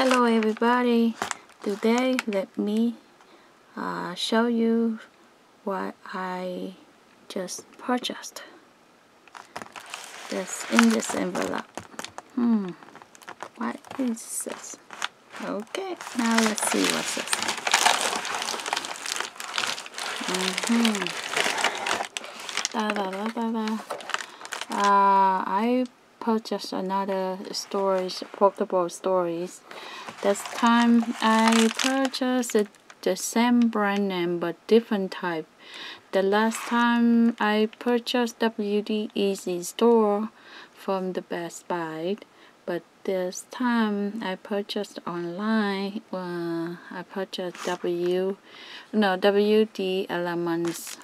Hello everybody, today let me show you what I just purchased. That's in this envelope. What is this? Okay, now let's see what's this. I purchased another portable storage. This time I purchased the same brand name but different type. The last time I purchased WD Easystore from the Best Buy, but this time I purchased online. I purchased WD Elements.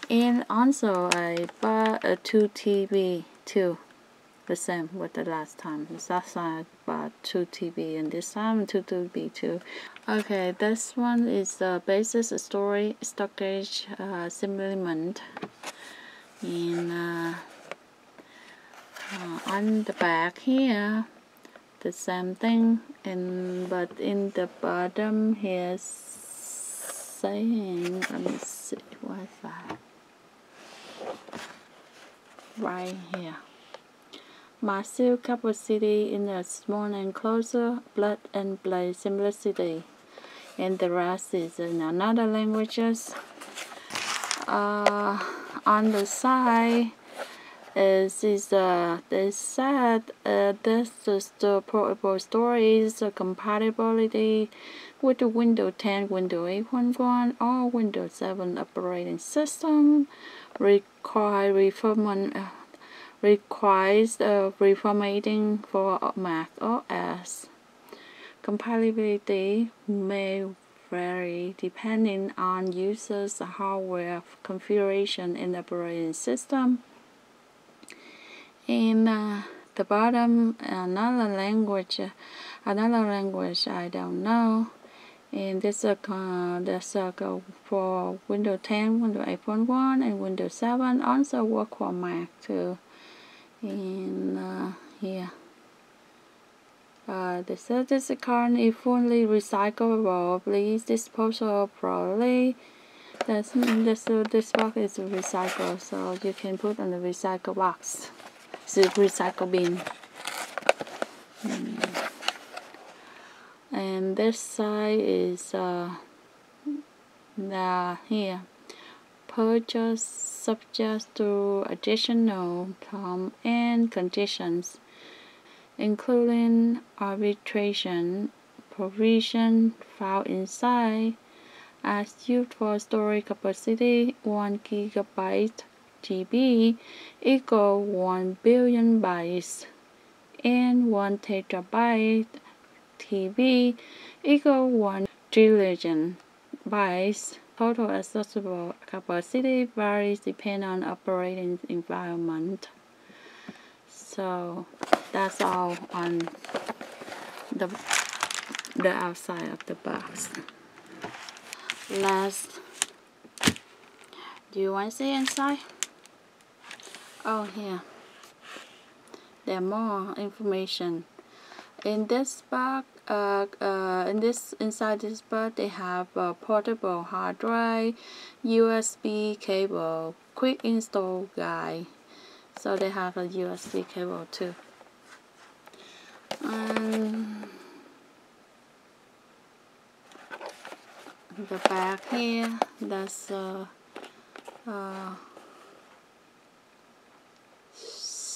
And also I bought a 2 TV too. The same with the last time. Last time I bought 2 TV and this time 2 TV too. Okay, this one is the basic storage supplement. And on the back here, the same thing. But in the bottom here saying, let me see, what is that? Right here. Massive capacity in a small enclosure, blood and blade simplicity. And the rest is in another languages. On the side they said this is the portable storage compatibility with the Windows 10, Windows 8.1 or Windows 7 operating system. Requires reformatting for Mac OS. Compatibility may vary depending on users' hardware configuration and operating system. In the bottom, another language I don't know. And this is for Windows 10, Windows 8.1, and Windows 7. Also work for Mac too. And here, they said this card is fully recyclable. Please dispose of properly. This box is recycled, so you can put on the recycle box. It's a recycle bin. And this side is here. Purchase subject to additional terms and conditions, including arbitration provision found inside. As used for storage capacity, 1 GB equal 1 billion bytes, and 1 terabyte TB equal 1 trillion bytes. Total accessible capacity varies depending on operating environment. So that's all on the outside of the box. Last, do you want to see inside? Oh, here. There are more information. In this box, inside this box, they have a portable hard drive, USB cable, quick install guide. So they have a USB cable too. And the back here, that's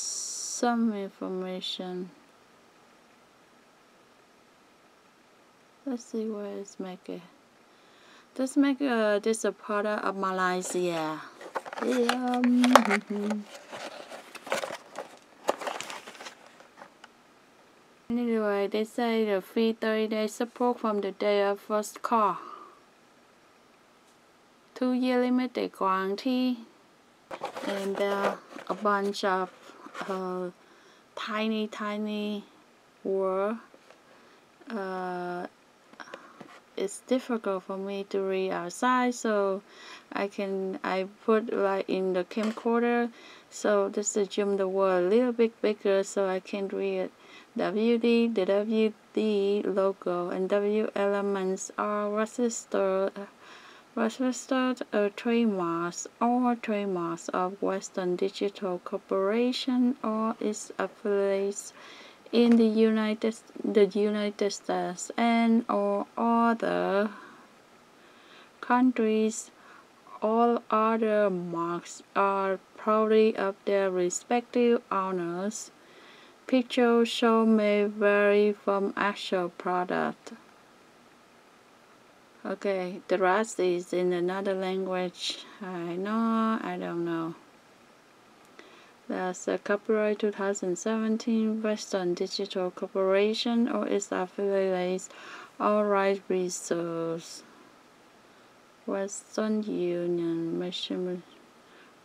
some information. Let's see where it's making. This is a product of Malaysia. Anyway, they say the free 30-day support from the day of first call. 2-year limited guarantee. And a bunch of tiny words. It's difficult for me to read outside, so I put like in the camcorder, so this is zoom the word a little bit bigger so I can read it WD, the WD logo, and W elements are registered trademarks or trademarks of Western Digital Corporation or its affiliates in the United States and or other countries. All other marks are property of their respective owners. Pictures shown may vary from actual product. Okay, the rest is in another language. I don't know. That's a copyright 2017 Western Digital Corporation or its affiliates. All rights reserved. Western Union, Michigan,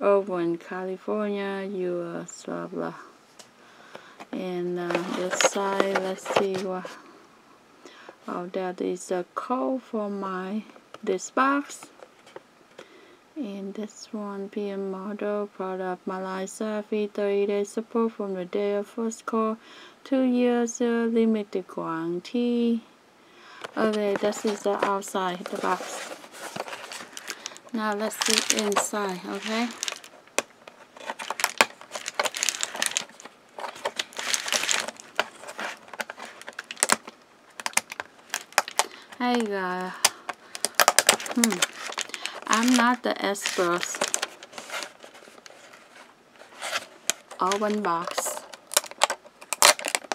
Oakland, California, US, blah blah. And this side, let's see what. Oh, that is a code for this box. And this one, PM model, product Malaysia, fee 30 days support from the day of first call, 2 years limited guarantee. Okay, this is the outside the box. Now let's see inside, okay? Hey guys, I'm not the expert. Open box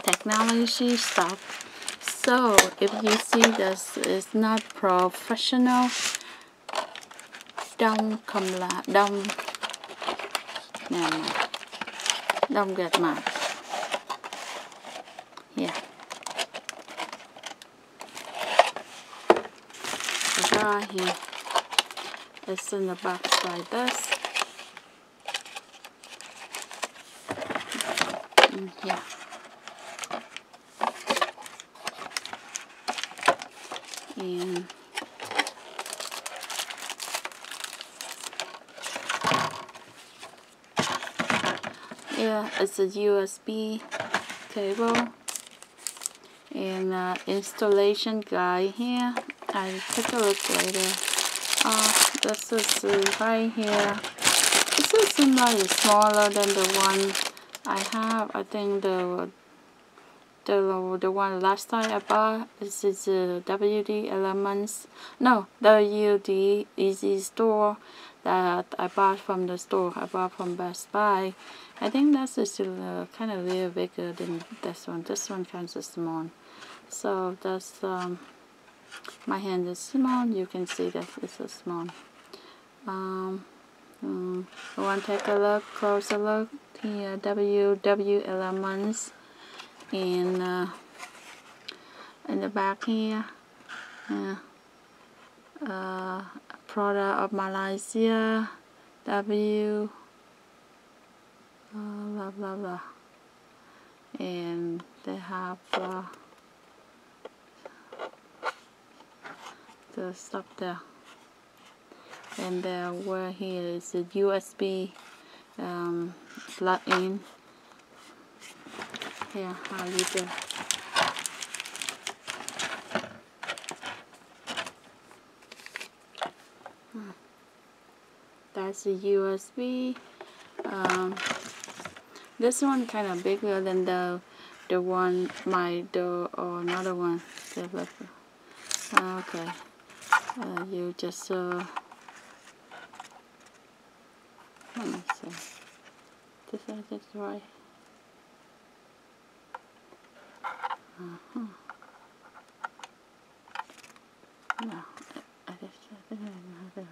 technology stuff. So if you see this is not professional, don't get mad. Yeah. Here it's in the box like this. Yeah. And yeah, it's a USB cable and installation guide here. I'll take a look later. This is right here. This is slightly smaller than the one I have. I think the one last time I bought. This is WD elements. No, WD Easystore that I bought from the store. I bought from Best Buy. I think that's still kind of a little bigger than this one. This one kind of small. So that's my hand is small. You can see that it's a small. I want to take a look, closer look here. WW elements in the back here. Product of Malaysia. W. Blah blah blah. And they have the stuff there. And where here is a USB plug-in. Here, how you do. That's a USB. This one kind of bigger than the one or another one. Okay. You just let me see. This is it right. No, I think I have it right.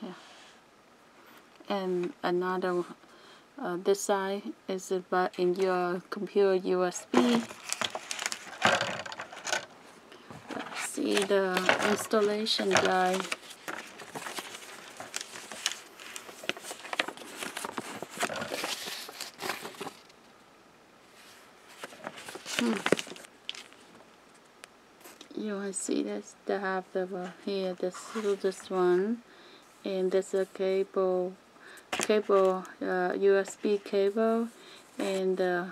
Yeah. And another this side is about in your computer USB. Let's see the installation guide. you want to see this? They have the here this one, and there's a cable USB cable, and the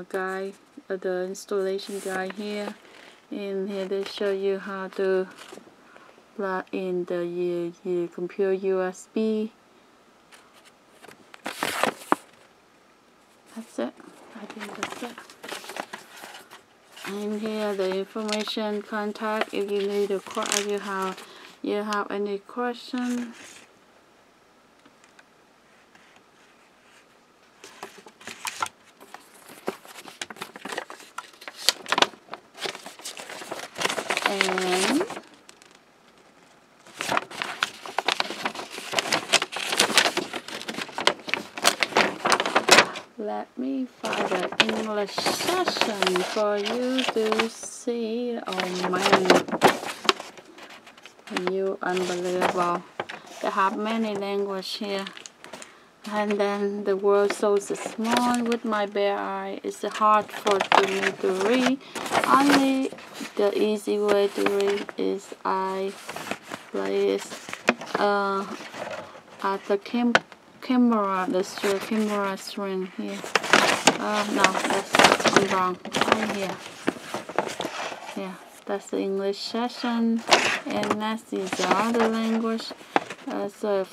guide, the installation guide here, and here they show you how to plug in the computer USB. That's it. I think that's it. And here the information contact if you need you have any question. And let me find an English session for you to see. Oh man, you unbelievable. They have many languages here. And then the word so small with my bare eye. It's hard for me to read. Only the easy way to read is I place at the camera, the camera screen here. No, I'm wrong. Right here. Yeah, that's the English session, and next is the other language. So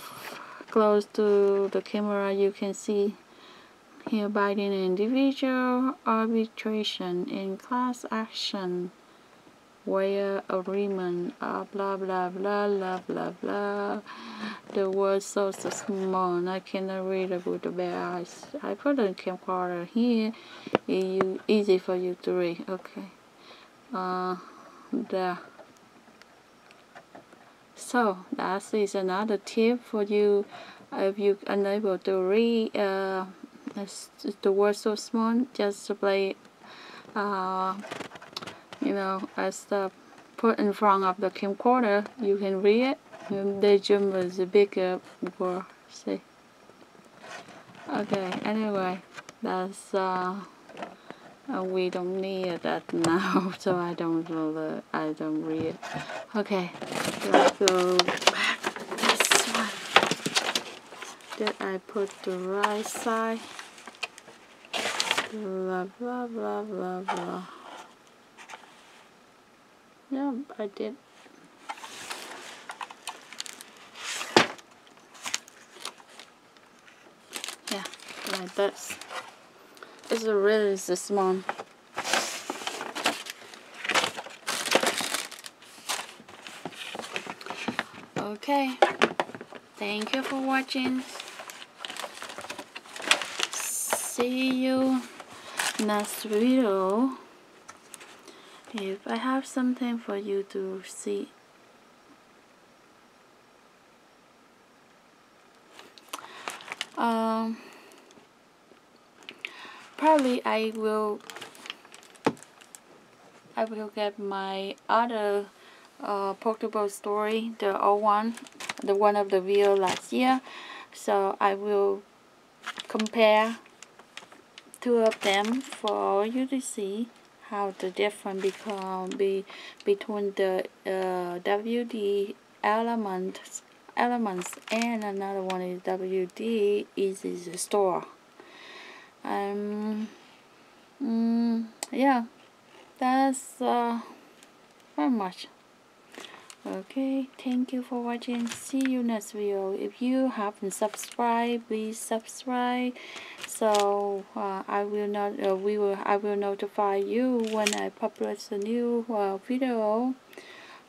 close to the camera, you can see here binding individual, arbitration, in class action, where agreement, blah blah blah blah blah blah. The word so small, I cannot read it with the bare eyes. I put a camcorder here, easy for you to read. Okay, there. So that is another tip for you if you're unable to read the word so small. Just play, you know, as the put in front of the camcorder, you can read it. The zoom is a bigger word. See. Okay. Anyway, that's we don't need that now, so I don't read it. Okay, let's go back this one. Did I put the right side? Blah blah blah blah blah. Yeah, I did. Yeah, like this. It's really small. Okay, thank you for watching. See you next video. If I have something for you to see. Probably I will get my other portable story, the old one, the one of the video last year. So I will compare two of them for you to see how the difference between the WD elements, and another one is WD Easystore. Yeah, that's very much. Okay, thank you for watching. See you next video. If you haven't subscribed, please subscribe. So I will notify you when I publish a new video.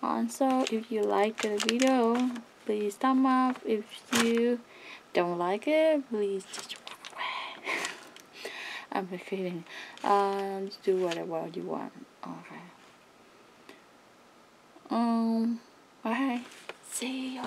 Also, if you like the video, please thumb up. If you don't like it, please just I'm kidding. Do whatever you want. Okay. Bye. See you.